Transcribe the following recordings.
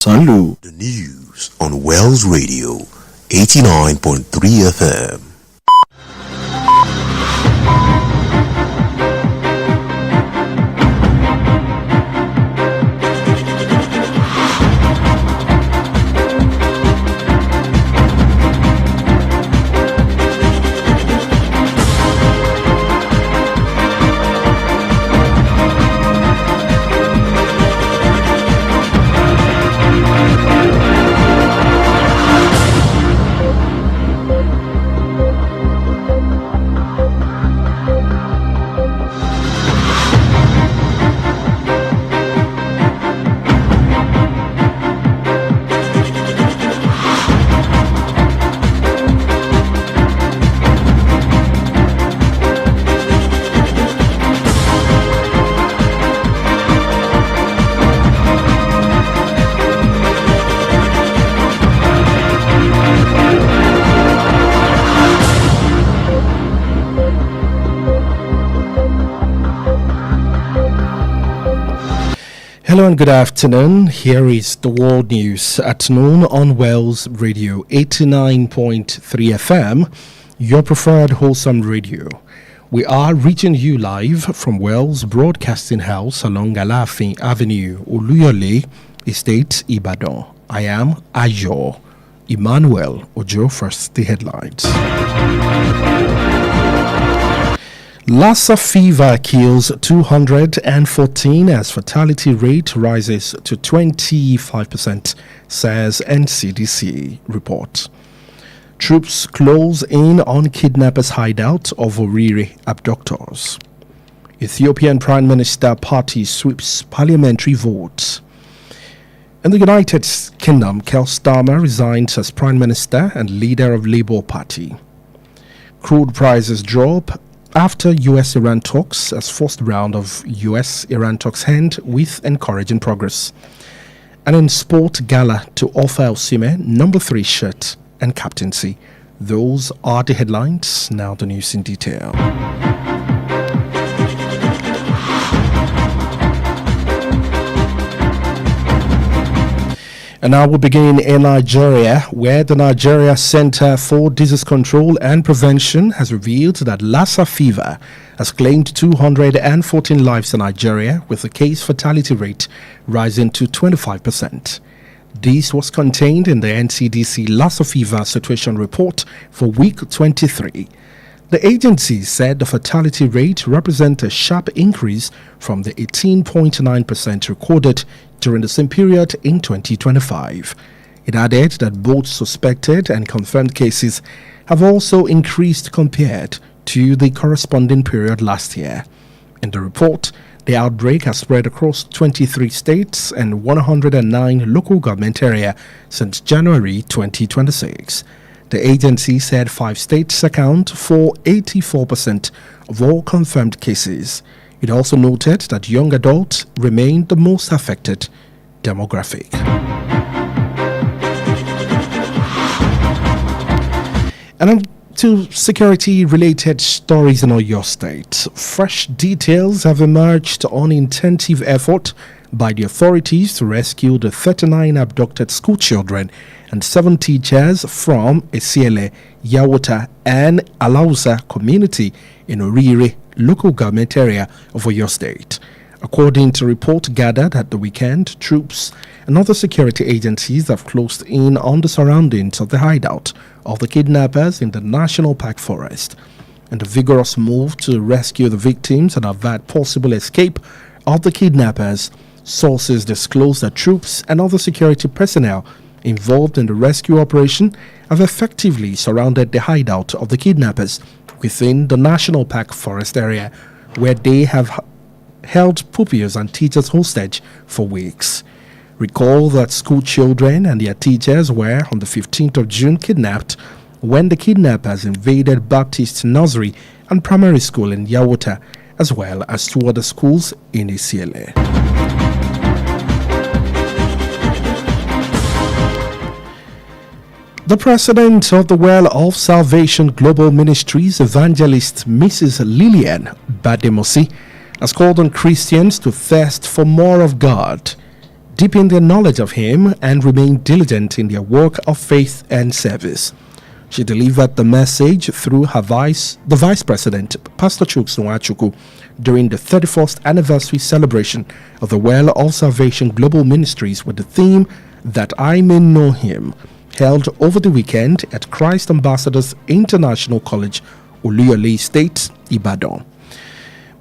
Salut. The news on Wells Radio 89.3 FM. Hello and good afternoon. Here is the world news at noon on Wells Radio 89.3 FM, your preferred wholesome radio. We are reaching you live from Wells Broadcasting House along Alafin Avenue, Oloyede, Estate, Ibadan. I am Ayo. Emmanuel-Ojo. First, the headlines. Lassa fever kills 214 as fatality rate rises to 25%, says NCDC report. Troops close in on kidnappers' hideout of Oriri abductors. Ethiopian Prime Minister party sweeps parliamentary votes. In the United Kingdom, Keir Starmer resigns as Prime Minister and leader of Labour Party. Crude prices drop after U.S.-Iran talks as first round of U.S.-Iran talks end with encouraging progress. And in sport, gala to offer Osimhen number 3 shirt and captaincy. Those are the headlines. Now the news in detail. And now we begin in Nigeria, where the Nigeria Center for Disease Control and Prevention has revealed that Lassa fever has claimed 214 lives in Nigeria, with the case fatality rate rising to 25%. This was contained in the NCDC Lassa fever situation report for week 23. The agency said the fatality rate represents a sharp increase from the 18.9% recorded during the same period in 2025. It added that both suspected and confirmed cases have also increased compared to the corresponding period last year. In the report, the outbreak has spread across 23 states and 109 local government areas since January 2026. The agency said 5 states account for 84% of all confirmed cases. It also noted that young adults remain the most affected demographic. And on to security-related stories in Oyo State. Fresh details have emerged on intensive effort by the authorities to rescue the 39 abducted school children and 7 teachers from Esiele, Yawota, and Alausa community in Oriri local government area of Oyo State. According to report gathered at the weekend, troops and other security agencies have closed in on the surroundings of the hideout of the kidnappers in the National Park Forest. In the vigorous move to rescue the victims and avert possible escape of the kidnappers, sources disclose that troops and other security personnel involved in the rescue operation have effectively surrounded the hideout of the kidnappers within the National Park Forest area, where they have held pupils and teachers hostage for weeks. Recall that school children and their teachers were on the 15th of June kidnapped when the kidnappers invaded Baptist Nursery and Primary School in Yawota, as well as 2 other schools in Isiele. The president of the Well of Salvation Global Ministries, evangelist Mrs. Lillian Bademosi, has called on Christians to thirst for more of God. deepen their knowledge of Him, and remain diligent in their work of faith and service. She delivered the message through the Vice President, Pastor Chuks Nwachukwu, during the 31st anniversary celebration of the Well of Salvation Global Ministries with the theme That I May Know Him, held over the weekend at Christ Ambassadors International College, Oloyede State, Ibadan.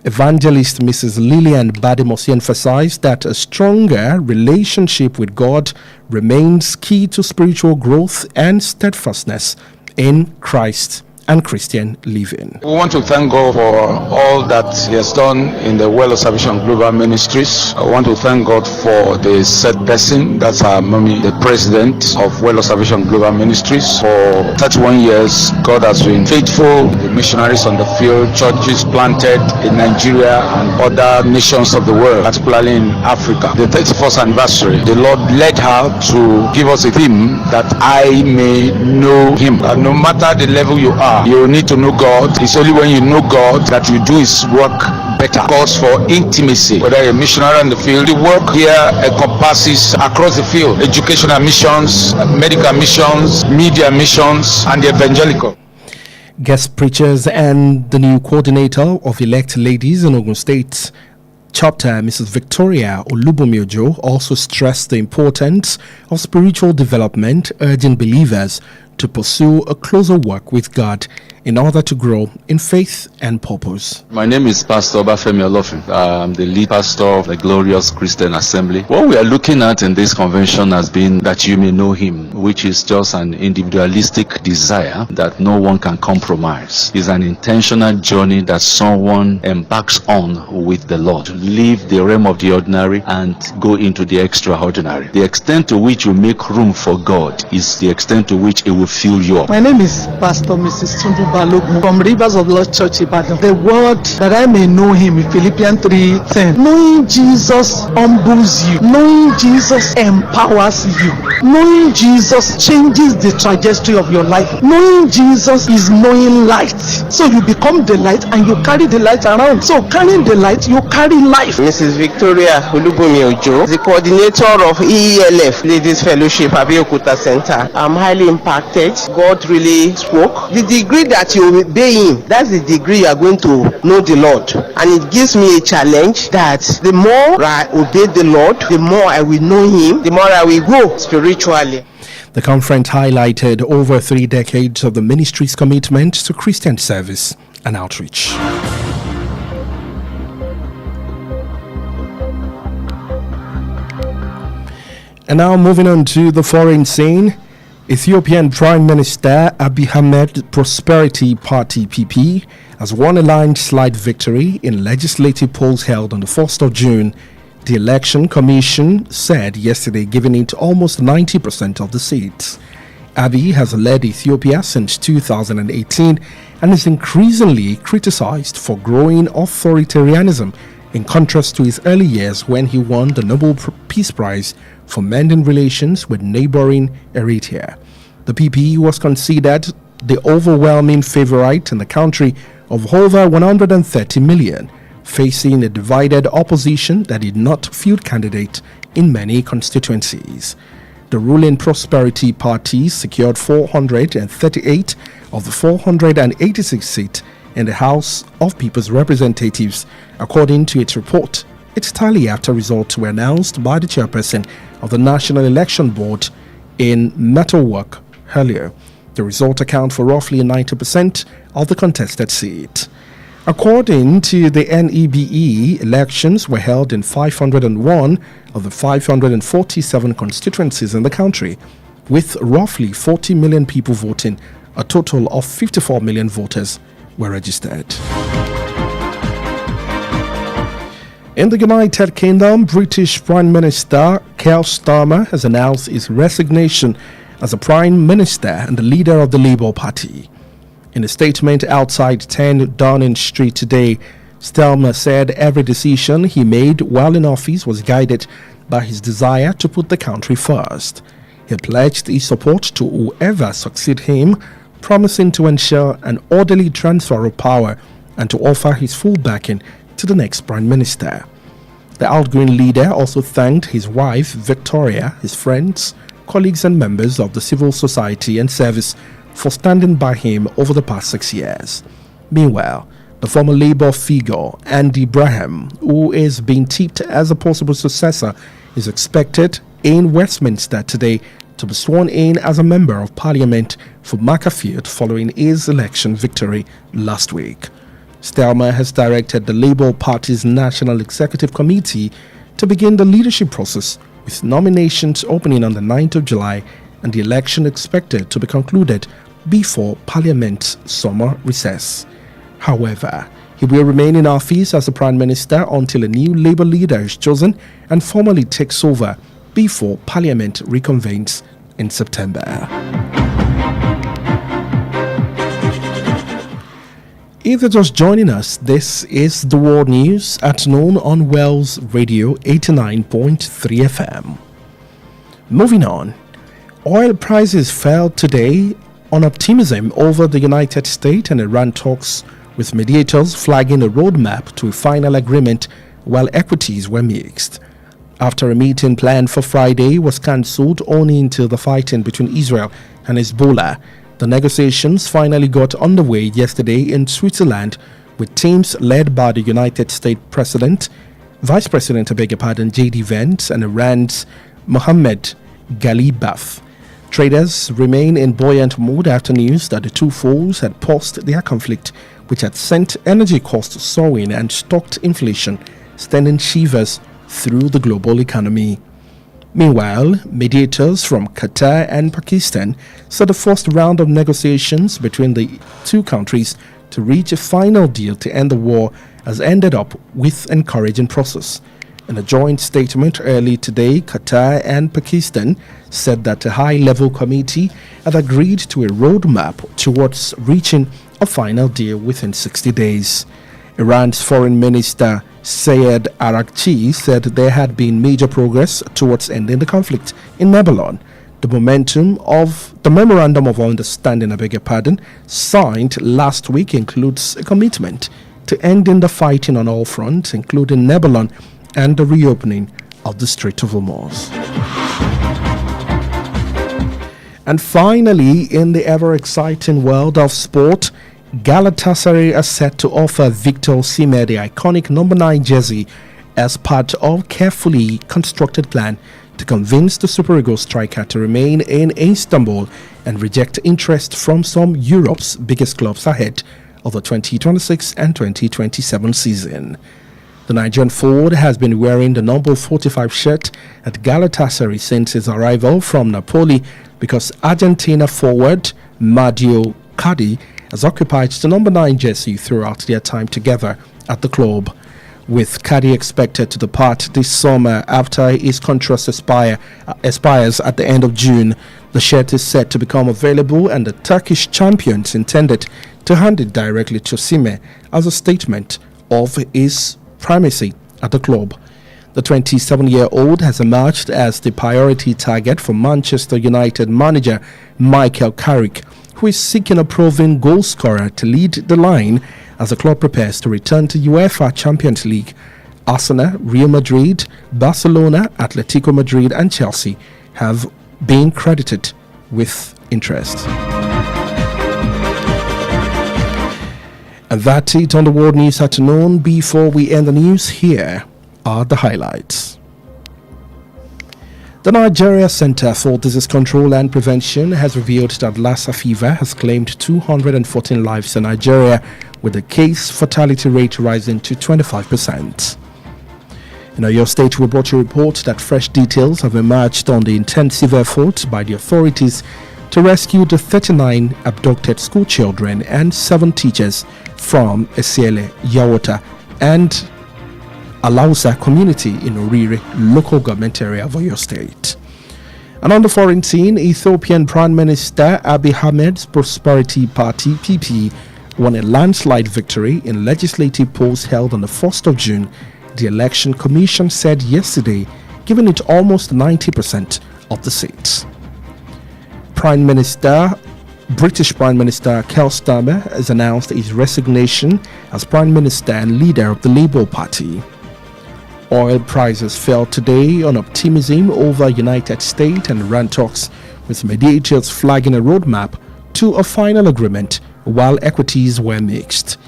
Evangelist Mrs. Lillian Badimosi emphasized that a stronger relationship with God remains key to spiritual growth and steadfastness in Christ and Christian living. We want to thank God for all that He has done in the Well of Salvation Global Ministries. I want to thank God for the said person, that's our mommy, the president of Well of Salvation Global Ministries. For 31 years, God has been faithful. The missionaries on the field, churches planted in Nigeria and other nations of the world, particularly in Africa. The 31st anniversary, the Lord led her to give us a theme that I may know Him. And no matter the level you are, you need to know God. It's only when you know God that you do His work better. Calls for intimacy. Whether you're a missionary in the field, the work here encompasses across the field: educational missions, medical missions, media missions, and the evangelical. Guest preachers and the new coordinator of Elect Ladies in Ogun State chapter, Mrs. Victoria Emmanuel-Ojo, also stressed the importance of spiritual development, urging believers to pursue a closer work with God in order to grow in faith and purpose. My name is Pastor Emmanuel-Ojo. I'm the lead pastor of the Glorious Christian Assembly. What we are looking at in this convention has been that you may know Him, which is just an individualistic desire that no one can compromise. It's an intentional journey that someone embarks on with the Lord. Leave the realm of the ordinary and go into the extraordinary. The extent to which you make room for God is the extent to which it will fill you up. My name is Pastor Mrs. Tundu Balogun from Rivers of Lord Church Ibadan. The word that I may know Him in Philippians 3:10. Knowing Jesus humbles you. Knowing Jesus empowers you. Knowing Jesus changes the trajectory of your life. Knowing Jesus is knowing light. So you become the light and you carry the light around. So carrying the light, you carry life. Mrs. Victoria Emmanuel-Ojo, the coordinator of EELF Ladies Fellowship Abeokuta Center. I'm highly impacted. God really spoke. The degree that you obey Him, that's the degree you are going to know the Lord. And it gives me a challenge that the more I obey the Lord, the more I will know Him, the more I will grow spiritually. The conference highlighted over 3 decades of the ministry's commitment to Christian service and outreach. And now moving on to the foreign scene. Ethiopian Prime Minister Abiy Ahmed Prosperity Party (PP) has won a landslide victory in legislative polls held on the 1st of June. The Election Commission said yesterday, giving it almost 90% of the seats. Abiy has led Ethiopia since 2018 and is increasingly criticized for growing authoritarianism, in contrast to his early years when he won the Nobel Peace Prize for mending relations with neighboring Eritrea. The PP was considered the overwhelming favorite in the country of over 130 million, facing a divided opposition that did not field candidates in many constituencies. The ruling Prosperity Party secured 438 of the 486 seats in the House of People's Representatives, according to its report. Its tally after results were announced by the chairperson of the National Election Board in Metalwork earlier. The result accounts for roughly 90% of the contested seat. According to the NEBE, elections were held in 501 of the 547 constituencies in the country, with roughly 40 million people voting. A total of 54 million voters were registered. In the United Kingdom, British Prime Minister Keir Starmer has announced his resignation as a Prime Minister and the leader of the Labour Party. In a statement outside 10 Downing Street today, Starmer said every decision he made while in office was guided by his desire to put the country first. He pledged his support to whoever succeed him, promising to ensure an orderly transfer of power and to offer his full backing to the next Prime Minister. The outgoing leader also thanked his wife, Victoria, his friends, colleagues and members of the civil society and service for standing by him over the past 6 years. Meanwhile, the former Labour figure, Andy Braham, who is being tipped as a possible successor, is expected in Westminster today to be sworn in as a member of parliament for Macclesfield following his election victory last week. Stelmer has directed the Labour Party's National Executive Committee to begin the leadership process, with nominations opening on the 9th of July and the election expected to be concluded before Parliament's summer recess. However, he will remain in office as the Prime Minister until a new Labour leader is chosen and formally takes over before Parliament reconvenes in September. If you're just joining us, this is the World News at noon on Wells Radio 89.3 FM. Moving on, oil prices fell today on optimism over the United States and Iran talks, with mediators flagging a roadmap to a final agreement while equities were mixed. After a meeting planned for Friday was cancelled owing to the fighting between Israel and Hezbollah, the negotiations finally got underway yesterday in Switzerland, with teams led by the United States Vice President J.D. Vance, and Iran's Mohammed Ghalibaf. Traders remain in buoyant mood after news that the two foes had paused their conflict, which had sent energy costs soaring and stoked inflation, sending shivers through the global economy. Meanwhile, mediators from Qatar and Pakistan said the first round of negotiations between the two countries to reach a final deal to end the war has ended up with encouraging process. In a joint statement early today, Qatar and Pakistan said that a high-level committee had agreed to a roadmap towards reaching a final deal within 60 days. Iran's Foreign Minister Sayed Arakchi said there had been major progress towards ending the conflict in Lebanon. The Memorandum of Understanding, signed last week includes a commitment to ending the fighting on all fronts, including Lebanon, and the reopening of the Strait of Hormuz. And finally, in the ever-exciting world of sport, Galatasaray are set to offer Victor Osimhen the iconic number 9 jersey as part of carefully constructed plan to convince the Super Eagles striker to remain in Istanbul and reject interest from some Europe's biggest clubs ahead of the 2026 and 2027 season. The Nigerian forward has been wearing the number 45 shirt at Galatasaray since his arrival from Napoli because Argentina forward Mario Cardi has occupied the number 9 jersey throughout their time together at the club. With Cardi expected to depart this summer after his contract expires at the end of June, the shirt is set to become available, and the Turkish champions intended to hand it directly to Osimhen as a statement of his primacy at the club. The 27-year-old has emerged as the priority target for Manchester United manager Michael Carrick, who is seeking a proven goal scorer to lead the line as the club prepares to return to UEFA Champions League. Arsenal, Real Madrid, Barcelona, Atletico Madrid and Chelsea have been credited with interest. And that's it on the World News afternoon. Before we end the news, here are the highlights. The Nigeria Center for Disease Control and Prevention has revealed that Lassa fever has claimed 214 lives in Nigeria, with the case fatality rate rising to 25%. In Oyo State, we brought you a report that fresh details have emerged on the intensive effort by the authorities to rescue the 39 abducted school children and 7 teachers from Esiele, Yawota, and Alausa community in Orire, local government area of Oyo State. And on the foreign scene, Ethiopian Prime Minister Abiy Ahmed's Prosperity Party (PP) won a landslide victory in legislative polls held on the 1st of June, the Election Commission said yesterday, giving it almost 90% of the seats. British Prime Minister Keir Starmer has announced his resignation as Prime Minister and leader of the Labour Party. Oil prices fell today on optimism over United States and Iran talks, with mediators flagging a roadmap to a final agreement, while equities were mixed.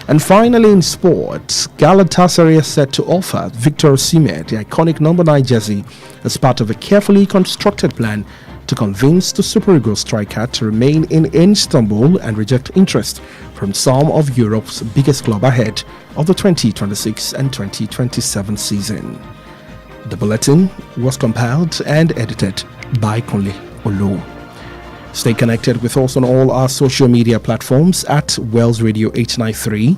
And finally, in sports, Galatasaray is set to offer Victor Osimhen the iconic number 9 jersey as part of a carefully constructed plan to convince the Super Eagles striker to remain in Istanbul and reject interest from some of Europe's biggest club ahead of the 2026 and 2027 season. The bulletin was compiled and edited by Emmanuel-Ojo. Stay connected with us on all our social media platforms at Wells Radio 893.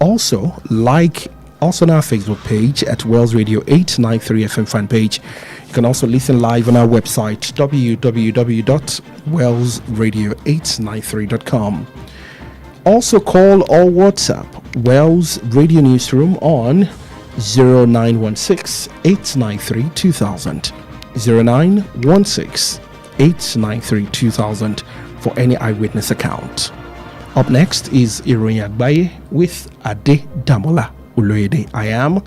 Also, like us on our Facebook page at Wells Radio 893 FM fan page. You can also listen live on our website www.wellsradio893.com. Also call or WhatsApp Wells Radio Newsroom on 0916 893 2000 0916 893 2000 for any eyewitness account. Up next is IROYIN AGBAYE with Adedamola. Oloyede. I am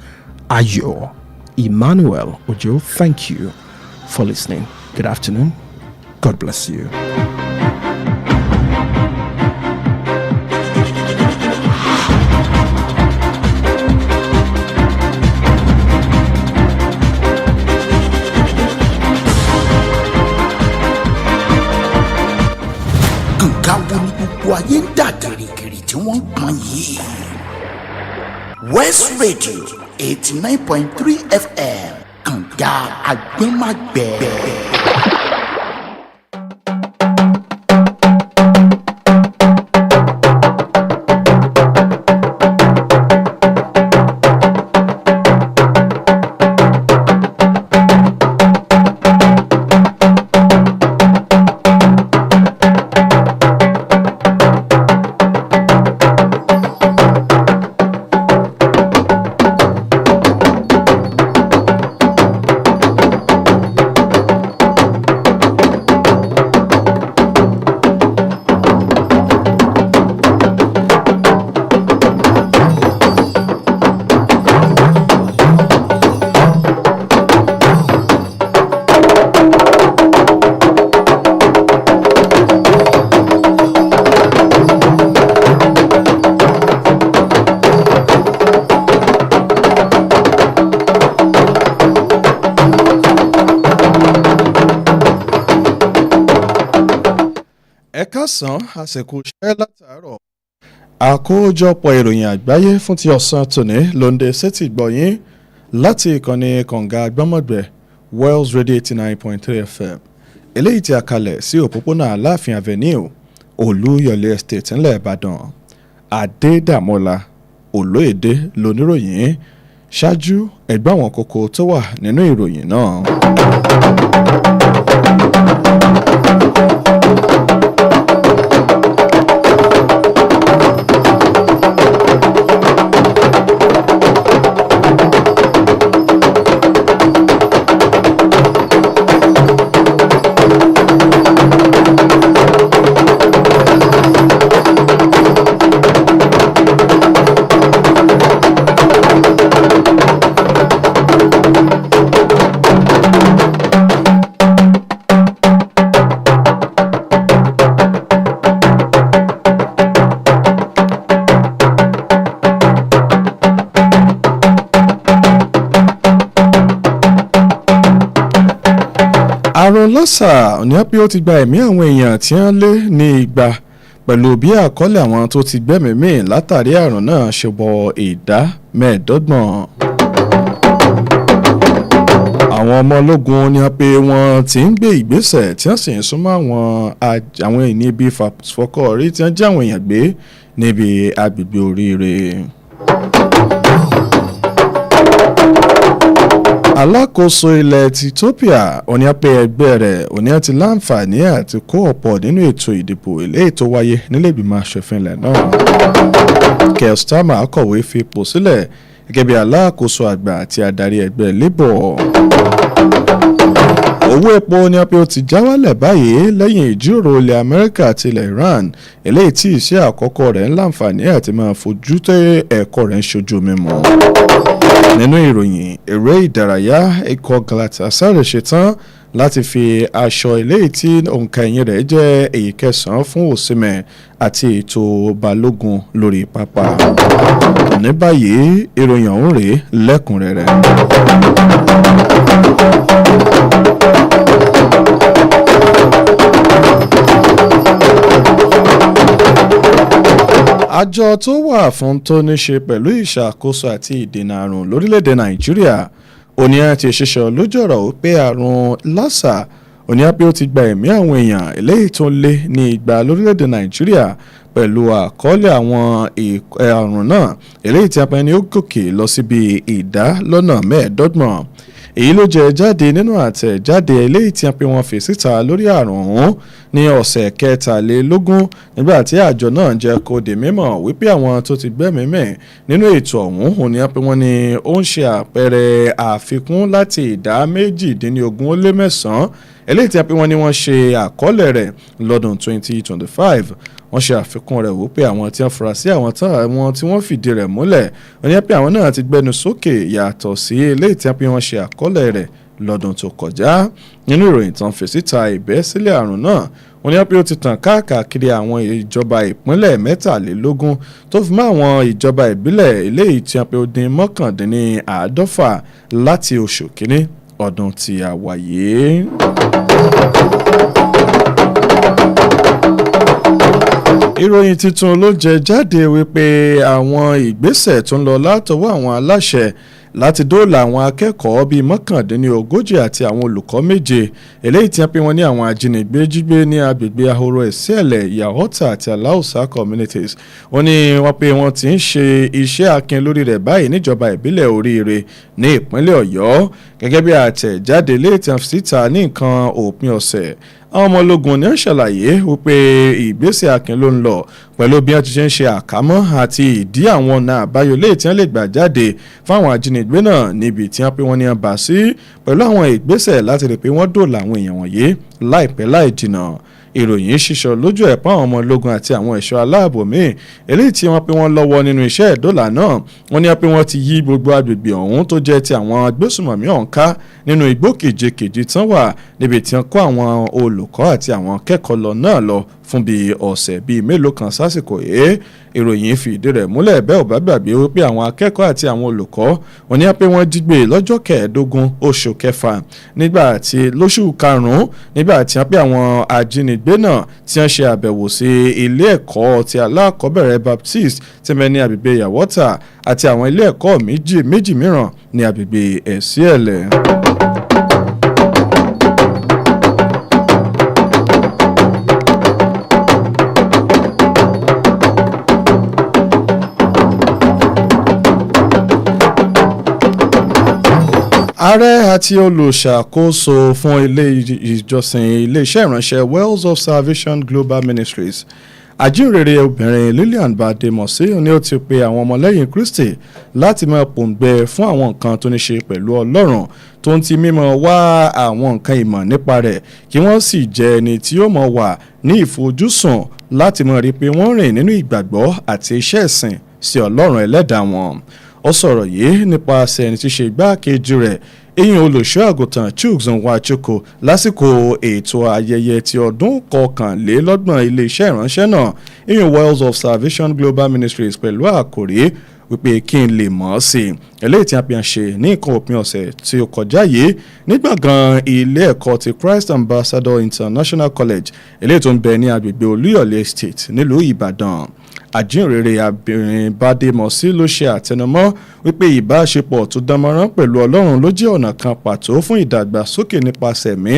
Ayo Emmanuel-Ojo. Thank you for listening. Good afternoon. God bless you. Ayé ń dà gìrìgìrì tí wọ́n ń pọn yìí. West Radio 89.3 FM kànga àgbẹ̀màgbẹ̀. Ẹ̀kásán àsìkò iṣẹ́ látàárọ̀. Àkójọpọ̀ ìròyìn àgbáyé fún ti ọ̀sán tòní lóńdè sétí gbọ̀yìn láti ìkànnì kànga àgbọ́mọ̀gbẹ̀ Wells Radio 89.3 FM eléyìí tí a kalẹ̀ sí òpópónà Aláàfin Avenue Olúyọ̀lé Estate ńlẹ̀ Ìbàdàn. Adedamola Oloyede lóníròyìn. Ṣáájú ẹgbẹ́ àwọn kókó tó wà nínú ìròyìn náà. Àrùn lọ́sà ní pé ó ti gba ẹ̀mí àwọn èèyàn tí wọ́n lé ní igba pẹ̀lú bí àkọọ́lẹ̀ àwọn tó ti gbẹ́mìí látàrí àrùn náà ṣe wọ ìdá 25. Àwọn ọmọ ológun ní pé wọ́n ti ń gbé ìgbésẹ̀ tí wọ́n sì ń súnmọ́ àwọn ìní ibi fọkọ̀rí tí wọ́n jẹ́ àwọn èèyàn gbé níbi agbègbè Oríire. Alákòóso ilẹ̀ Ethiopia òní pé ẹgbẹ́ rẹ̀ òní ti láǹfààní àti kó ọ̀pọ̀ nínú ètò ìdìbò eléyìí tó wáyé nílé ìgbìmọ̀ aṣòfin ilẹ̀ náà. Keir Starmer akọ̀wé fi ipò sílẹ̀ gẹ́gẹ́ bí alákòóso àgbà àti adarí ẹgbẹ́ Labour. owó epo ní apẹ́ ó ti já wálẹ̀ báyìí lẹ́yìn ìjíròrò ilẹ̀ Amẹ́ríkà àti ilẹ̀ Iran eléyìí tí iṣẹ́ àkọ́kọ́ rẹ̀ ń láǹfààní àti máa fojú tẹ́ ẹ̀kọ́ rẹ̀ ń ṣojú mímu. nínú ìròyìn eré ìdárayá ikọ̀ Galatasaray ṣetán láti fi aṣọ eléyìí tí òǹkà ẹ̀yìn rẹ̀ jẹ́ èyí kẹsàn-án fún Osimhen àti ètò Balógun lórí pápá. ní báyìí ìròyìn ọ̀hún rèé lẹ́kùnrẹ́rẹ́. àjọ tó wà fún tó ní ṣe pẹ̀lú ìṣàkóso àti ìdènà àrùn lórílẹ̀‐èdè Nàìjíríà òní àti ìṣiṣẹ́ lójú ọ̀rọ̀ pé àrùn lásà òní àpé ó ti gba ẹ̀mí àwọn èèyàn eléyìí tó lé ní igba lórílẹ̀‐èdè Nàìjíríà pẹ̀lú àkọọ́lẹ̀ àwọn àrùn náà eléyìí tí apẹni ó gòkè lọ síbi ìdá lọ́nà mẹ́ẹ̀ẹ́dọ́gbọ̀n. èyí ló jẹ jáde nínú àtẹ̀jáde eléyìí tí wọ́n fi síta lórí àrùn ọ̀hún ní ọ̀sẹ̀ kẹtàlélógún nígbà tí àjọ náà jẹ́ kó di mímọ̀ wípé àwọn tó ti gbẹ́mìí nínú ètò ọ̀hún òní pé wọ́n ní ó ń ṣe àpẹẹrẹ àfikún láti ìdá 18.9 eléyìí tí wọ́n ní wọ́n ṣe àkọọ́lẹ̀ rẹ̀ lọ́dún 2025 wọ́n ṣe àfikún rẹ̀ wípé àwọn tí wọ́n fura sí àwọn tí wọ́n fìdí rẹ̀ múlẹ̀ wọ́n ní pé àwọn náà ti gbẹnu sókè yàtọ̀ sí eléyìí tí wọ́n ṣe àkọọ́lẹ̀ rẹ̀ lọ́dún tó kọjá. nínú ìròyìn tán fi síta ìbẹ́sílẹ̀ àrùn náà wọ́n ní pé ó ti tàn káàkiri àwọn ìjọba ìpínlẹ̀ 23 tó fi mọ́ àwọn ìjọba ìbílẹ̀ eléyìí tí wọ́n pe ó dín 99 láti oṣù kínní ọdún tí a wà yìí. ìròyìn tuntun ló jẹ jáde wípé àwọn ìgbésẹ̀ tó ń lọ látọwọ́ àwọn aláṣẹ láti dóòlà àwọn akẹ́kọ̀ọ́ bíi 39 àti àwọn olùkọ́ 7 eléyìí tí wọ́n pè wọ́n ní àwọn ajínigbé jígbé ní agbègbè ahoro ẹ̀sẹ̀lẹ̀ Yahota àti Aláùsá communities wọ́n ní wọ́n pé wọ́n ti ń ṣe iṣẹ́ akin lórí rẹ̀ báyìí níjọba ìbílẹ̀ Oríire ní ìpínlẹ̀ Ọ̀yọ́ gẹ́gẹ́ bí àtẹ̀jáde léètàn síta ní nǹkan òpin ọ̀sẹ̀. àwọn ọmọ ológun ní ó ṣàlàyé wípé ìgbésẹ̀ akin ló ń lọ pẹ̀lú bí wọ́n ti ṣe ń ṣe àkámọ́ àti ìdí àwọn ọ̀nà àbáyọ léè tí wọ́n lè gbà jáde fáwọn ajínigbé náà níbi tí wọ́n pé wọ́n ní àbá sí pẹ̀lú àwọn ìgbésẹ̀ láti rí pé wọ́n dóòlà àwọn èèyàn wọ̀nyí láìpẹ́ láì jìnnà. ìròyìn ṣíṣọ lójú ẹ̀ pa àwọn ọmọ ológun àti àwọn ẹ̀ṣọ́ aláàbò míì eléyìí tí wọ́n pé wọ́n lọ́wọ́ nínú iṣẹ́ ìdóòlà náà wọ́n ní pé wọ́n ti yí gbogbo agbègbè ọ̀hún tó jẹ́ ti àwọn agbésùmọ̀mí ọ̀hún ká nínú igbó kejì tán wà níbi tí wọ́n kó àwọn olùkọ́ àti àwọn akẹ́kọ̀ọ́ lọ náà lọ fún bíi ọ̀sẹ̀ bíi mélòó kan sásìkò yìí. ìròyìn fi ìdí rẹ̀ múlẹ̀ bẹ́ẹ̀ ò bá gbàgbé wípé àwọn akẹ́kọ̀ọ́ àti àwọn olùkọ́ wọ́n ní pé wọ́n jí gbé lọ́jọ́ 15 oṣù kẹfà nígbà tí lóṣù karùn-ún nígbà tí wọ́n pé àwọn ajínigbé náà tí wọ́n ṣe àbẹ̀wò sí ilé ẹ̀kọ́ ti alákọ̀ọ́bẹ̀rẹ̀ Baptist tí wọ́n ní agbègbè Yàwọ́tà àti àwọn ilé ẹ̀kọ́ méjì mìíràn ní agbègbè Ẹ̀síẹ̀lẹ̀. ààrẹ àti olùṣàkóso fún ilé ìjọsìn iléeṣẹ́ ìránṣẹ́ Wells of Salvation Global Ministries àjíǹrere obìnrin Lillian Bademosi ni ó ti pe àwọn ọmọlẹ́yìn Kristi láti máa pòǹgbẹ fún àwọn nǹkan tó ní ṣe pẹ̀lú Ọlọ́run tó ń ti mímọ́ wá àwọn nǹkan ìmọ̀ nípa rẹ̀ kí wọ́n sì jẹ́ ẹni tí ó mọ̀ wà ní ìfojúsùn láti mọ̀ rí pé wọ́n rìn nínú ìgbàgbọ́ àti iṣẹ́ ìsìn sí Ọlọ́run ẹlẹ́dàá wọn. ó sọ̀rọ̀ yìí nípasẹ̀ ẹni tí ṣe igbákejì rẹ̀ ìyẹn olùṣọ́ àgùntàn Chuks Nwachukwu lásìkò ètò ayẹyẹ ti ọdún kọkànlélọ́gbọ̀n iléeṣẹ́ ìránṣẹ́ náà ìyẹn Wells of Salvation Global Ministries pẹ̀lú àkòrí wípé kí n lè mọ̀ ọ́ sí i eléyìí tí a fi hàn ṣe ní nǹkan òpin ọ̀sẹ̀ tí ó kọjá yìí ní gbọ̀ngàn ilé ẹ̀kọ́ ti Christ Ambassador International College eléyìí tó ń bẹ ní agbègbè Olúyọ̀lé Estate nílùú Ìbàdàn. àjíǹrere abìnrin Bádémọ̀sí ló ṣe àtẹnumọ́ wípé ìbáṣepọ̀ tó dánmọ́rán pẹ̀lú Ọlọ́run ló jẹ́ ọ̀nà kan pàtó fún ìdàgbàsókè nípasẹ̀ ẹ̀mí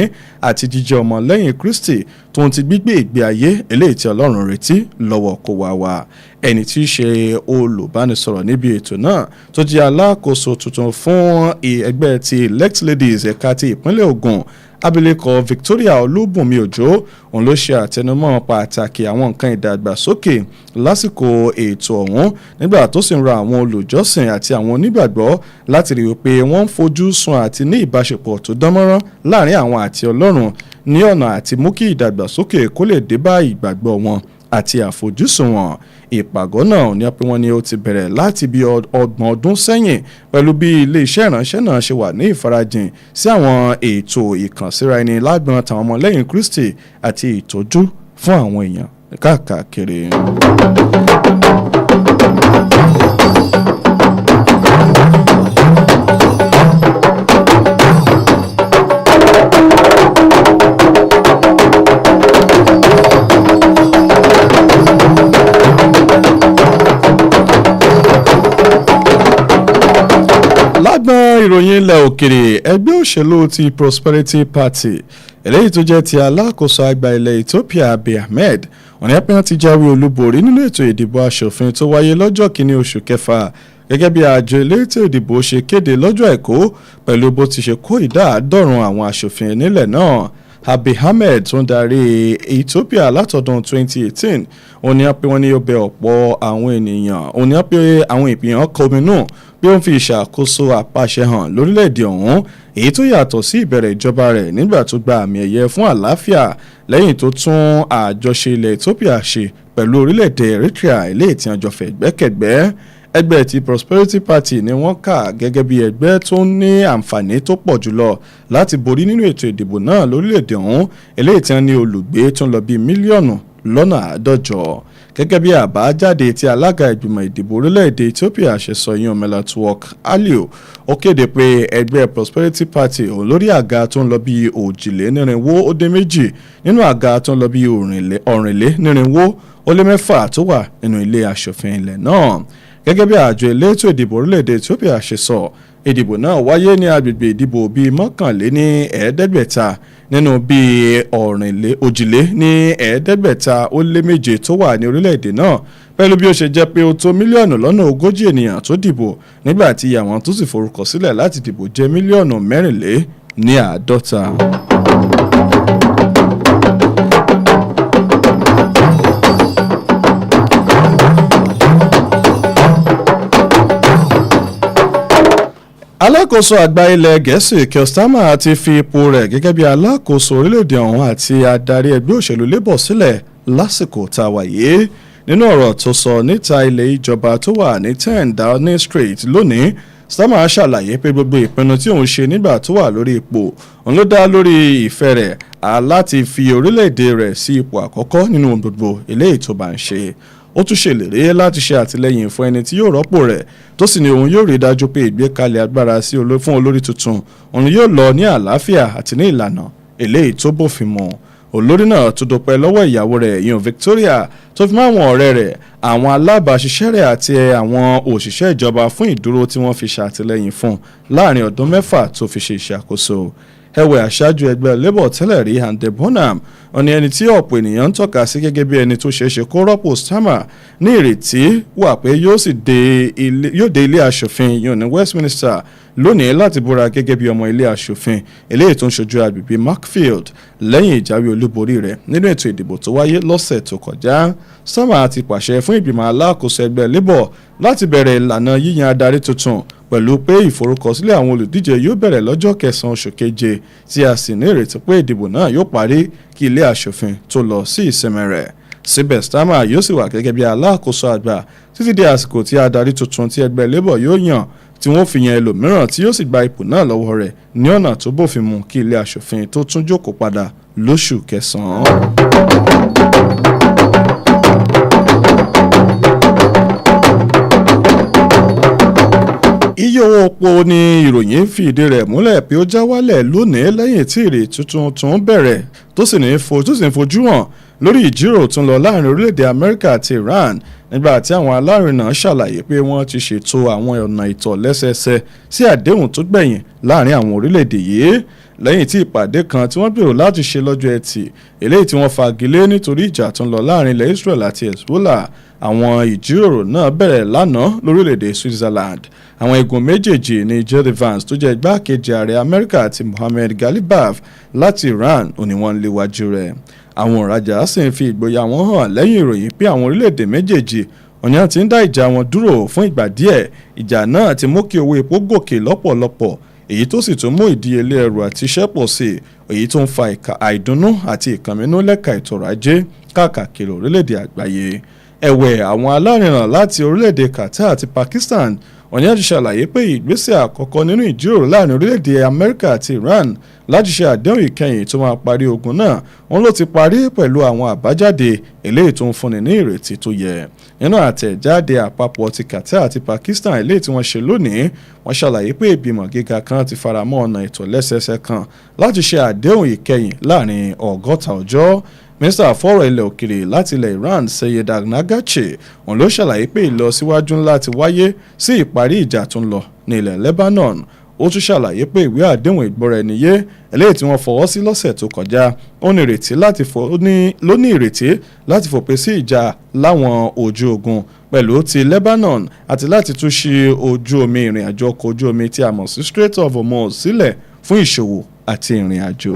àti jíjẹ́ ọmọlẹ́yìn Kristi tó ń ti gbígbé ìgbé ayé eléyìí tí Ọlọ́run retí lọ́wọ́ kó wá wá. ẹni tí í ṣe olùbánisọ̀rọ̀ níbi ètò náà tó jẹ́ alákòóso tuntun fún ẹgbẹ́ ti Elect Ladies ẹ̀ka ti ìpínlẹ̀ Ògùn abilékọ Victoria Olúbùnmi-Òjó òun ló ṣe àtẹnumọ́ pàtàkì àwọn nǹkan ìdàgbàsókè lásìkò ètò ọ̀hún nígbà tó sì ń rọ àwọn olùjọ́sìn àti àwọn onígbàgbọ́ láti rí i pé wọ́n ń fojú sun àti ní ìbáṣepọ̀ tó dánmọ́rán láàrin àwọn àti Ọlọ́run ní ọ̀nà àti mú kí ìdàgbàsókè kó lè dé bá ìgbàgbọ́ wọn àti àfojúsùn wọn. Ìpàgọ́ náà ní pé wọ́n ní ó ti bẹ̀rẹ̀ láti bí 30 ọdún sẹ́yìn pẹ̀lú bí ilé-iṣẹ́ ìránṣẹ́ náà ṣe wà ní ìfarajìn sí àwọn ètò ìkànsíra ẹni lágbọn tàwọn ọmọlẹ́yìn Kristi àti ìtọ́jú fún àwọn èèyàn káàkiri. lágbọn ìròyìn ilẹ̀ òkèrè ẹgbẹ́ òṣèlú ti Prosperity Party eléyìí tó jẹ́ ti alákòóso àgbà ilẹ̀ Ethiopia Abiy Ahmed wọ́n ní pé wọ́n ti jáwé olúborí nínú ètò ìdìbò aṣòfin tó wáyé lọ́jọ́ kìíní oṣù kẹfà gẹ́gẹ́ bí àjọ elétò ìdìbò ṣe kéde lọ́jọ́ Àìkú pẹ̀lú bó ti ṣe kó ìdá 90 àwọn aṣòfin nílẹ̀ náà. Abiy Ahmed tó ń darí Ethiopia látọdún 2018 ó ní pé wọ́n ní ó bẹ ọ̀pọ̀ àwọn ènìyàn ó ní pé àwọn ìpìyàn kọminú bí ó ń fi ìṣàkóso àpàṣẹ hàn lórílẹ̀‐èdè ọ̀hún èyí tó yàtọ̀ sí ìbẹ̀rẹ̀ ìjọba rẹ̀ nígbà tó gba àmì ẹ̀yẹ fún àlàáfíà lẹ́yìn tó tún àjọṣe ilẹ̀ Ethiopia ṣe pẹ̀lú orílẹ̀‐èdè Eritrea eléyìí tí wọ́n jọ fẹ́ gbẹ́kẹ̀gbẹ́. Ẹgbẹ́ ti Prosperity Party ni wọ́n kà gẹ́gẹ́ bí ẹgbẹ́ tó ní àǹfààní tó pọ̀ jùlọ láti borí nínú ètò ìdìbò náà lórílẹ̀‐èdè ọ̀hún eléyìí tí wọ́n ní olùgbé tó ń lọ bí mílíọ̀nù lọ́nà 150 gẹ́gẹ́ bí àbájáde tí alága ìgbìmọ̀ ìdìbò orílẹ̀-èdè Ethiopia ṣe sọ yín Emmanuel-Ojo ó kéde pé ẹgbẹ́ Prosperity Party òun lórí àga tó ń lọ bí 2,402 nínú àga tó ń lọ bí 4,406 tó wà nínú ilé aṣòfin ilẹ̀ náà. Gẹ́gẹ́ bí àjọ elétò ìdìbò orílẹ̀-èdè Ethiopia ṣe sọ ìdìbò náà wáyé ní agbègbè ìdìbò bíi 1,500 nínú bíi 2,500 tó wà ní orílẹ̀-èdè náà pẹ̀lú bí ó ṣe jẹ́ pé ó tó mílíọ̀nù lọ́nà 40 ènìyàn tó dìbò nígbà tí àwọn tó sì forúkọ sílẹ̀ láti dìbò jẹ́ mílíọ̀nù 54. Alákòóso àgbà ilẹ̀ Gẹ̀ẹ́sì Keir Starmer ti fi ipò rẹ̀ gẹ́gẹ́ bí alákòóso orílẹ̀-èdè ọ̀hún àti adarí ẹgbẹ́ òṣèlú Labour sílẹ̀ lásìkò tá a wà yìí. Nínú ọ̀rọ̀ tó sọ níta ilé ìjọba tó wà ní 10 Downing Street lónìí, Starmer ṣàlàyé pé gbogbo ìpinnu tí òun ṣe nígbà tó wà lórí ipò òun ló dá lórí ìfẹ́ rẹ̀ láti fi orílẹ̀-èdè rẹ̀ sí ipò àkọ́kọ́ nínú gbogbo eléyìí tó bá ń ṣe. Ó tún ṣèlérí láti ṣe àtìlẹ́yìn fún ẹni tí yóò rọ́pò rẹ̀ tó sì ní òun yóò rí dájú pé ìgbékalẹ̀ agbára fún olórí tuntun òun yóò lọ ní àlàáfíà àti ní ìlànà eléyìí tó bófin mu. Olórí náà tó dúpẹ́ lọ́wọ́ ìyàwó rẹ̀ ìyún Victoria tó fi mọ́ àwọn ọ̀rẹ́ rẹ̀ àwọn alábàáṣiṣẹ́ rẹ̀ àti àwọn òṣìṣẹ́ ìjọba fún ìdúró tí wọ́n fi ṣàtìlẹ́yìn fún láàrin ọdún 6 tó fi ṣe ìṣàkóso. Ẹ̀wẹ̀ aṣáájú ẹgbẹ́ Labour tẹ́lẹ̀ rí Andy Bonham ọ̀ni ẹni tí ọ̀pọ̀ ènìyàn ń tọ́ka sí gẹ́gẹ́ bí ẹni tó ṣeéṣe kó rọ́pò Starmer ní ìrètí wà pé yóò dé ilé aṣòfin yóò ní Westminster lónìí láti búra gẹ́gẹ́ bí ọmọ ilé aṣòfin eléyìí tó ń ṣojú agbègbè Markfield lẹ́yìn ìjáwé olúborí rẹ̀ nínú ètò ìdìbò tó wáyé lọ́sẹ̀ tó kọjá. Starmer ti pàṣẹ fún ìgbìmọ̀ alákòóso ẹgbẹ́ Labour láti bẹ̀rẹ̀ ìlànà yíyan adarí tuntun pẹ̀lú pé ìforúkọsílẹ̀ àwọn olùdíje yóò bẹ̀rẹ̀ lọ́jọ́ 9 oṣù keje tí a sì ní ìrètí pé ìdìbò náà yóò parí kí ilé aṣòfin tó lọ sí ìsinmi rẹ̀. Síbẹ̀ Starmer yóò sì wà gẹ́gẹ́ bí alákòóso àgbà títí di àsìkò tí adarí tuntun tí ẹgbẹ́ Labour yóò yàn tí wọ́n fi yan ẹlòmíràn tí yóò sì gba ipò náà lọ́wọ́ rẹ̀ ní ọ̀nà tó bófin mu kí ilé aṣòfin tó tún jókòó padà lóṣù kẹsàn-án. Iye owó epo ni ìròyìn fìdí rẹ̀ múlẹ̀ pé ó já wálẹ̀ lónìí lẹ́yìn tí ìrètí tuntun tún bẹ̀rẹ̀ tó sì ń fojú hàn lórí ìjíròrò tó ń lọ láàrin orílẹ̀-èdè Amẹ́ríkà àti Iran nígbà tí àwọn alárinà ṣàlàyé pé wọ́n ti ṣètò àwọn ọ̀nà ìtòlẹ́sẹẹsẹ sí àdéhùn tó gbẹ̀yìn láàrin àwọn orílẹ̀-èdè yìí lẹ́yìn tí ìpàdé kan tí wọ́n gbèrò láti ṣe lọ́jọ́ Ẹtì eléyìí tí wọ́n fagilé nítorí ìjà tó ń lọ láàrin ilẹ̀ Israel àti Hezbollah àwọn ìjíròrò náà bẹ̀rẹ̀ lánàá lórílẹ̀‐èdè Switzerland. àwọn igun méjèèjì ní J.D. Vance tó jẹ́ igbákejì ààrẹ Amẹ́ríkà àti Mohammed Galibaf láti Iran ò ní wọ́n léwájú rẹ̀. àwọn òǹrajà sì ń fi ìgboyà wọn hàn lẹ́yìn ìròyìn pé àwọn orílẹ̀‐èdè méjèèjì òní ti ń dá ìjà wọn dúró fún ìgbà díẹ̀. ìjà náà ti mú kí owó epo gòkè lọ́pọ̀lọpọ̀, èyí tó sì tún mú ìdíyelé ẹrù àti iṣẹ́ pọ̀ sí, èyí tó ń fa àìdùnnú àti ìkànmínú lẹ́ka ètò ọrọ̀ ajé káàkiri orílẹ̀-èdè àgbáyé. ẹ̀wẹ̀ àwọn alárinà láti orílẹ̀-èdè Qatar àti Pakistan òní àti ṣàlàyé pé ìgbésẹ̀ àkọ́kọ́ nínú ìjíròrò láàrin orílẹ̀-èdè Amẹ́ríkà àti Iran láti ṣe àdéhùn ìkẹyìn tó máa parí ogun náà wọn ló ti parí pẹ̀lú àwọn àbájáde eléyìí tó ń fúnni ní ìrètí tó yẹ. nínú àtẹ̀jáde àpapọ̀ ti Qatar àti Pakistan eléyìí tí wọ́n ṣe lónìí wọ́n ṣàlàyé pé ìgbìmọ̀ gíga kan ti faramọ́ ọ̀nà ìtòlẹ́sẹsẹ kan láti ṣe àdéhùn ìkẹyìn láàrin 100 ọjọ́. mínísítà fọ́rọ̀ ilẹ̀ òkèrè láti ilẹ̀ Iran Seyed Agnagache òun ló ṣàlàyé pé ìlọsíwájú ńlá ti wáyé sí ìparí ìjà tó ń lọ ní ilẹ̀ Lebanon. ó tún ṣàlàyé pé ìwé àdéhùn ìgbọ́ra-ẹni-yé eléyìí tí wọ́n fọwọ́ sí lọ́sẹ̀ tó kọjá ó ní ìrètí láti fòpin sí ìjà láwọn ojú ogun pẹ̀lú ti Lebanon àti láti tún ṣí ojú omi ìrìn àjò ọkọ̀ ojú omi tí a mọ̀ sí Strait of Hormuz sílẹ̀ fún ìṣòwò àti ìrìn àjò.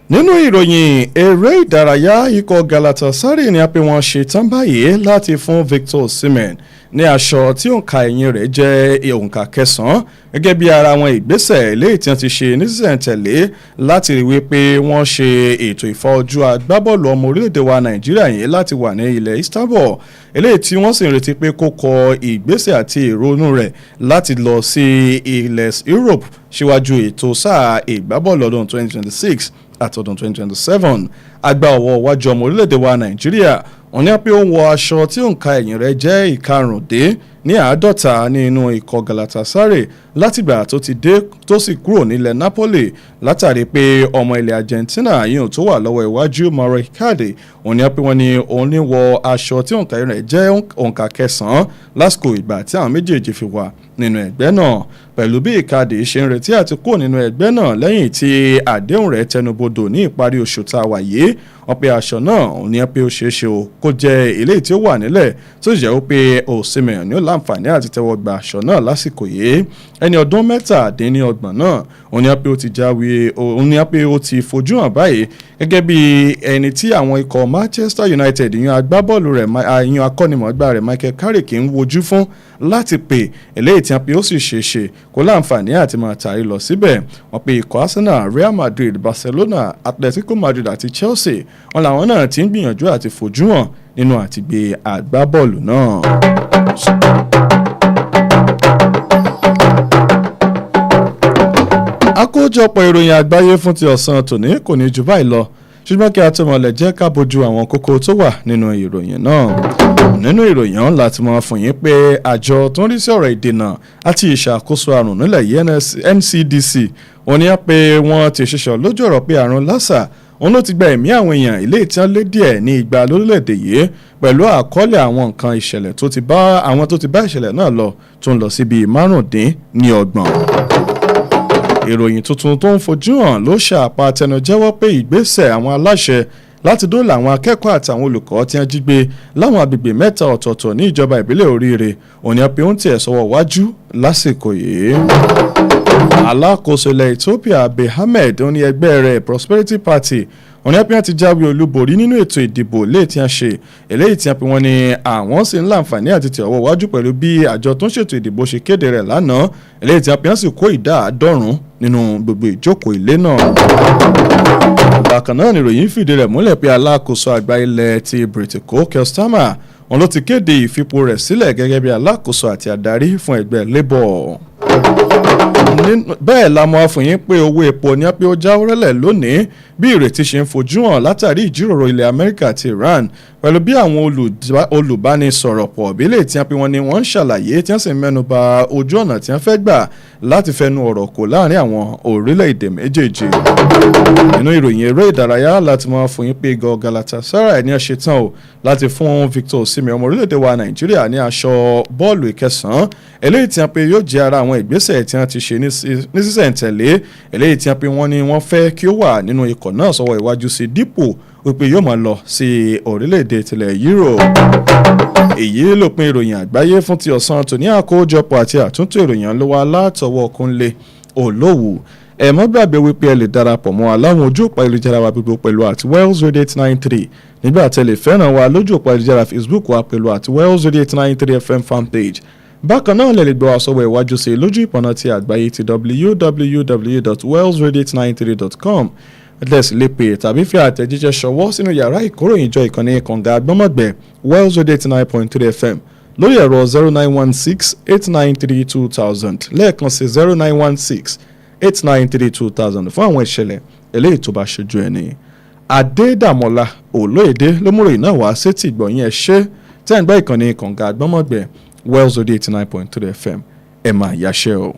nínú ìròyìn eré ìdárayá ikọ̀ Galatasaray ni a pè wọ́n ṣe tán báyìí láti fún Victor Osimhen ní aṣọ tí òǹkà ẹ̀yìn rẹ̀ jẹ́ òǹkà 9 gẹ́gẹ́ bí ara àwọn ìgbésẹ̀ eléyìí tí wọ́n ti ṣe nísinsìnyí láti rí wípé wọ́n ṣe ètò ìfọ̀jú agbábọ́ọ̀lù ọmọ orílẹ̀-èdè wa Nàìjíríà yìí láti wà ní ilẹ̀ Istanbul eléyìí tí wọ́n sì ń retí pé kó kọ ìgbésẹ̀ àti ìrònú rẹ̀ láti lọ sí ilẹ̀ Europe síwájú ètò sáà ìgbábọ́ọ̀lù ọdún 2026 àtọdún 2027. àgbà ọ̀wọ́ iwájú ọmọ orílẹ̀-èdè wa Nàìjíríà wọ́n ní pé ó ń wọ aṣọ tí òǹkà ẹ̀yìn rẹ̀ jẹ́ ìkarùndínláàádọ́ta nínú ikọ̀ Galatasaray látìgbà tó ti dé tó sì kúrò nílẹ̀ Napoli látàrí pé ọmọ ilẹ̀ Argentina yìí tó wà lọ́wọ́ iwájú Mauro Icardi wọ́n ní pé wọ́n ní òun ní wọ aṣọ tí òǹkà ẹ̀yìn rẹ̀ jẹ́ òǹkà 9 lásìkò ìgbà tí àwọn méjèèjì fi wà nínú ẹgbẹ́ náà pẹ̀lú bí Icardi ṣe ń retí àti kúrò nínú ẹgbẹ́ náà lẹ́yìn tí àdéhùn rẹ̀ tẹnubodò ní ìparí oṣù tá a wà yìí wọ́n pe aṣọ náà òun ní pé ó ṣeé ṣe o kó jẹ́ eléyìí tí ó wà nílẹ̀ tó sì jẹ́ pé Osimhen ní ó láǹfààní àti tẹ́wọ́ gba aṣọ náà lásìkò yìí ẹni ọdún 17 náà òun ní pé ó ti jáwé òun ní pé ó ti fojú hàn báyìí gẹ́gẹ́ bí ẹni tí àwọn ikọ̀ Manchester United yan agbábọ́ọ̀lù rẹ̀ yan akọ́nimọ̀ọ́gbá rẹ̀ Michael Carrick ń wojú fún láti pè eléyìí tí wọ́n pe ó sì ṣeéṣe kó láǹfààní àti máa tàrí lọ síbẹ̀ wọ́n pe ikọ̀ Arsenal, Real Madrid, Barcelona, Atletico Madrid àti Chelsea wọn làwọn náà ti ń gbìyànjú àti fojú hàn nínú àtìgbé agbábọ́ọ̀lù náà. àkójọpọ̀ ìròyìn àgbáyé fún ti ọ̀sán tòní kò ní jù báyìí lọ ṣùgbọ́n kí a tó mọ̀lẹ̀ jẹ́ ká bójú àwọn kókó tó wà nínú ìròyìn náà. nínú ìròyìn ọ̀hún láti mọ̀ fún yín pé àjọ tó ń rí sí ọ̀rọ̀ ìdènà àti ìṣàkóso àrùn nílẹ̀ yìí NCDC wọ́n ní pé wọ́n ti ṣiṣọ́ lójú ọ̀rọ̀ pé àrùn lásà òun ló ti gba ẹ̀mí àwọn èèyàn ilé ìtàn lé díẹ̀ ní igba lórílẹ̀‐èdè yìí pẹ̀lú àkọọ́lẹ̀ àwọn nǹkan ìṣẹ̀lẹ̀ tó ti bá ìṣẹ̀lẹ̀ náà lọ tó ń lọ síbi 25. ìròyìn tuntun tó ń fojú hàn ló ṣàpá tẹnujẹ́wọ́ pé ìgbésẹ̀ àwọn aláṣẹ láti dóòlà àwọn akẹ́kọ̀ọ́ àtàwọn olùkọ́ tí wọ́n jí gbé láwọn agbègbè 3 ọ̀tọ̀ọ̀tọ̀ ní ìjọba ìbílẹ̀ Oríire òní pé ó ń tiẹ̀ sọ́wọ́ wájú lásìkò yìí. alákòóso ilẹ̀ Ethiopia Abiy Ahmed ó ní ẹgbẹ́ rẹ̀ Prosperity Party òní pé wọ́n ti jáwé olúborí nínú ètò ìdìbò léè tí wọ́n ṣe eléyìí tí wọ́n pe wọ́n ní àwọn sì ń láǹfààní àti tẹ̀ ọwọ́ wájú pẹ̀lú bí àjọ tó ń ṣètò ìdìbò ṣe kéde rẹ̀ lánàá eléyìí tí wọ́n pe wọ́n sì kó ìdá 90 nínú gbogbo ìjókòó ilé náà. bákan náà nìròyìn fìdí rẹ̀ múlẹ̀ pé alákòóso àgbà ilẹ̀ ti Britico Keir Starmer wọn ló ti kéde ìfipò rẹ̀ sílẹ̀ gẹ́gẹ́ bí alákòóso àti adarí fún ẹgbẹ́ Labour. bẹ́ẹ̀ la mọ̀ fún yín pé owó epo ní pé ó já wọ́rẹ́lẹ̀ lónìí bí ìrètí ṣe ń fojú hàn látàrí ìjíròrò ilẹ̀ Amẹ́ríkà àti Iran pẹ̀lú bí àwọn olùbánisọ̀rọ̀ pọ̀ bílẹ̀ tí wọ́n ní wọ́n ń ṣàlàyé tí wọ́n sì ń mẹ́nuba ojú ọ̀nà tí wọ́n fẹ́ gbà láti fẹnu ọ̀rọ̀ kò láàrin àwọn orílẹ̀-èdè méjèèjì. nínú ìròyìn eré ìdárayá láti mọ̀ fún yín pé ikọ̀ Galatasaray ní ṣetán o láti fún Victor Osimhen ọmọ orílẹ̀-èdè wa Nàìjíríà ní aṣọ bọ́ọ̀lù ìkẹsàn-án eléyìí tí wọ́n pe yóò jẹ́ ara àwọn ìgbésẹ̀ tí wọ́n ti ṣe ní sísẹ̀ntẹ̀lé eléyìí tí wọ́n pe wọ́n ní wọ́n fẹ́ kí ó wà nínú ikọ̀ náà sọ́wọ́ iwájú sí dípò wípé yóò máa lọ sí orílẹ̀-èdè tilẹ̀ Europe. èyí lópin ìròyìn àgbáyé fún ti ọ̀sán tòní àkójọpọ̀ àti àtúntò ìròyìn ló wá látọwọ́ Kúnlé Olówù. ẹ má gbàgbé wípé ẹ lè darapọ̀ mọ́ aláwọn ojú òpó ayélujára wa gbogbo pẹ̀lú @Wells893 nígbà tẹ́ lè fẹ́ràn wa lójú òpó ayélujára Facebook wa pẹ̀lú @Wells893 FM fanpage. bákan náà lè lè gbọ́ àsọwọ́ ìwájú sí lójú ìpọ̀nà ti àgbáyé ti www.wells893.com lẹ́sì lè pè tàbí fi àtẹ̀jíṣẹ́ ṣọwọ́ sínú yàrá ìkóròyìnjọ ìkànnì kànga àgbọ́mọ̀gbẹ̀ Wells893.3 FM lórí ẹ̀rọ 0916-893-2000 lẹ́ẹ̀kan sí 0916-893-2000 fún àwọn ìṣẹ̀lẹ̀ eléyìí tó bá ṣojú ẹni. Adedamola Oloyede ló múrò iná wá sétí ìgbọ̀nyìn ẹ̀ ṣe tẹ́ ń gbọ́ ìkànnì kànga àgbọ́mọ̀gbẹ̀ Wells893 FM ẹ̀ máa yáṣẹ́ o.